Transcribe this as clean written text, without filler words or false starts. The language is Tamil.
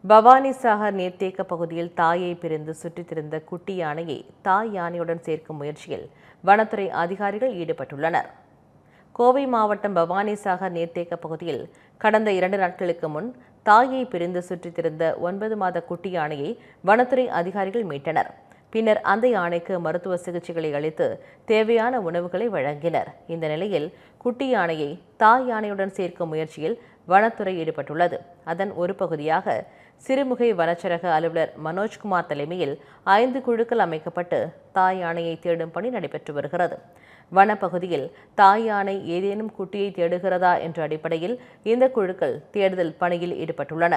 பவானிசாகர் நீர்த்தேக்க பகுதியில் தாயை பிரிந்து சுற்றித் திரிந்த குட்டி யானையை தாய் யானையுடன் சேர்க்கும் முயற்சியில் வனத்துறை அதிகாரிகள் ஈடுபட்டுள்ளனர். கோவை மாவட்டம் பவானிசாகர் நீர்த்தேக்க பகுதியில் கடந்த 2 நாட்களுக்கு முன் தாயை பிரிந்து சுற்றித் திரிந்த 9 மாத குட்டி யானையை வனத்துறை அதிகாரிகள் மீட்டனர். பின்னர் அந்த யானைக்கு மருத்துவ சிகிச்சைகளை அளித்து தேவையான உணவுகளை வழங்கினர். இந்த நிலையில் குட்டி யானையை தாய் யானையுடன் சேர்க்கும் முயற்சியில் வனத்துறை ஈடுபட்டுள்ளது. அதன் ஒரு பகுதியாக சிறுமுகை வனச்சரக அலுவலர் மனோஜ்குமார் தலைமையில் 5 குழுக்கள் அமைக்கப்பட்டு தாய் யானையை தேடும் பணி நடைபெற்று வருகிறது. வனப்பகுதியில் தாய் யானை ஏதேனும் குட்டியை தேடுகிறதா என்ற அடிப்படையில் இந்த குழுக்கள் தேடுதல் பணியில் ஈடுபட்டுள்ளன.